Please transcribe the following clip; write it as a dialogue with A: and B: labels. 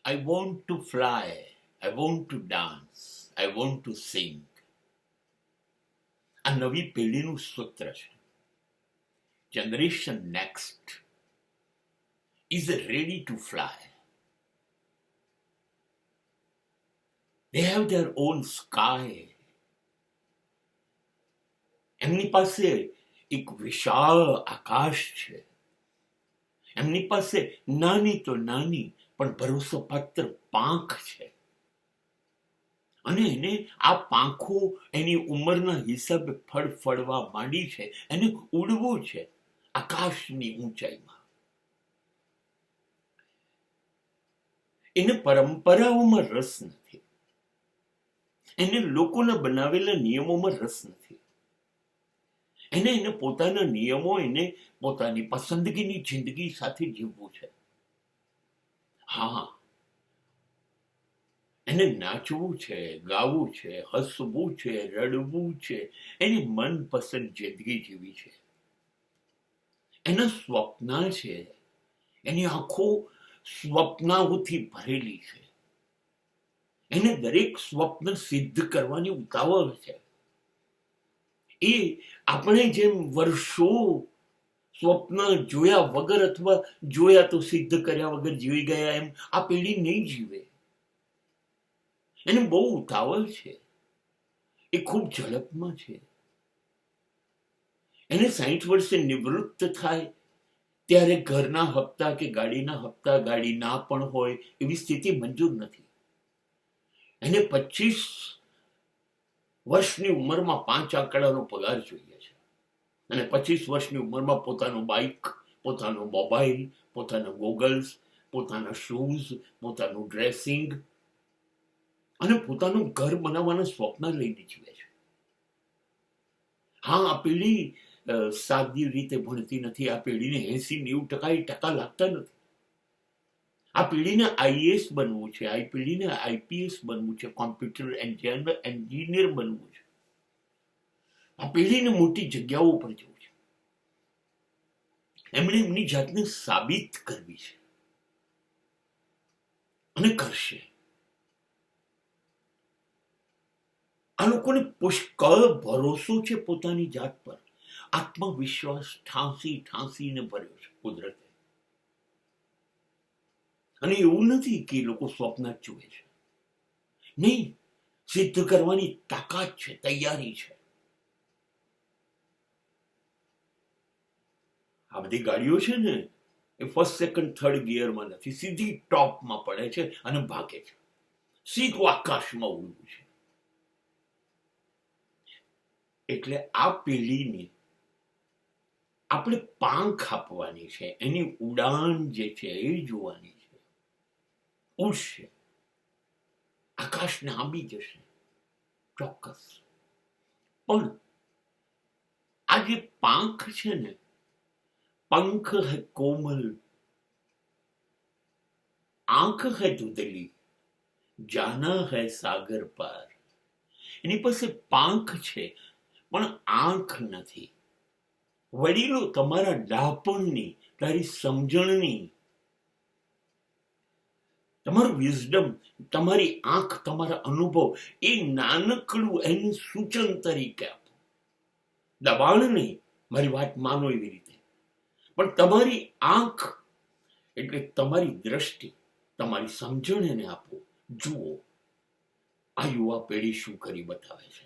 A: I want to fly, I want to dance, I want to sing. આ નવી પેઢીનું સૂત્ર છે. Generation next is ready to fly. They have their own sky. એમની પાસે એક વિશાળ આકાશ છે. એમની પાસે નાની તો નાની પણ ભરોસાપાત્ર પાંખ છે. અને એને આ પાંખો એની ઉંમરના હિસાબે ફળફળવા માંડી છે. એને ઉડવું છે આકાશની ઊંચાઈમાં. એને પરંપરાઓમાં રસ નથી. એને લોકોના બનાવેલા નિયમોમાં રસ નથી. એને પોતાના નિયમો, એને પોતાની પસંદગીની જિંદગી સાથે જીવવું છે. હા, એને નાચવું છે, ગાવું છે, હસવું છે, રડવું છે. એની મનપસંદ જિંદગી જીવી છે. એના સ્વપ્ન છે. એની આંખો સ્વપ્નાઓથી ભરેલી છે. એને દરેક સ્વપ્ન સિદ્ધ કરવાની ઉતાવળ છે. એ આપણે જેમ વર્ષો સ્વપ્ન જોયા વગર અથવા જોયા તો સિદ્ધ કર્યા વગર જીવી ગયા, એમ આ પેઢી નહીં જીવે. એને બહુ ઉતાવળ છે. એ ખૂબ ઝડપમાં છે. એને 60 વર્ષે નિવૃત્ત થાય ત્યારે ઘરના હપ્તા કે ગાડીના હપ્તા, ગાડી ના પણ હોય એવી સ્થિતિ મંજૂર નથી. એને 25 વર્ષની ઉંમરમાં 5 આંકડાનો પગાર જોઈએ છે. અને 25 વર્ષની ઉંમરમાં પોતાનું બાઇક, પોતાનો મોબાઈલ, પોતાના ગોગલ્સ, પોતાના શૂઝ, પોતાનું ડ્રેસિંગ અને પોતાનું ઘર બનાવવાના સ્વપ્ન લઈને જીવે છે. હા, આ પેઢી સાદી રીતે ભણતી નથી. આ પેઢીને 80-90% લાગતા નથી. આ પેઢીને આઈએએસ બનવું છે. આ પેઢીને આઈપીએસ બનવું છે. કોમ્પ્યુટર એન્જિનિયર બનવું છે. આ પેઢીને મોટી જગ્યાઓ પર જવું છે. એમણે એમની જાતને સાબિત કરવી છે અને કરશે. આ લોકોને પુષ્કળ ભરોસો છે પોતાની જાત પર. આત્મવિશ્વાસ ઠાંસીને ભર્યો છે કુદરતે. અને એવું નથી કે લોકો સ્વપ્ન જ જુએ છે. નહીં, સિદ્ધ કરવાની તાકાત છે, તૈયારી છે. આ બધી ગાડીઓ છે ને, એ ફર્સ્ટ, સેકન્ડ, થર્ડ ગિયરમાં નથી. સીધી ટોપમાં પડે છે અને ભાગે છે. સીધું આકાશમાં ઉડવું છે. એટલે આ પેઢીને આપણે પાંખ આપવાની છે. એની ઉડાન જે છે એ જોવાની છે. ઉડશે, આકાશને આંબી જશે, ચોક્કસ. પણ આ જે પાંખ છે ને, पंख है कोमल, आंख है धुंधली, जाना है सागर पार. એની પાસે પાંખ છે પણ આંખ નથી. વડીલો તમારા ડાપણની, તારી સમજણની, તમારું વિઝડમ, તમારી આંખ, તમારા અનુભવ, એ નાનકડું એનું સૂચન તરીકે આપો. દબાણ નહીં, મારી વાત માનો એવી રીતે. પણ તમારી આંખ એટલે તમારી દ્રષ્ટિ, તમારી સમજણ એને આપો. જુઓ આ યુવા પેઢી શું કરી બતાવે છે.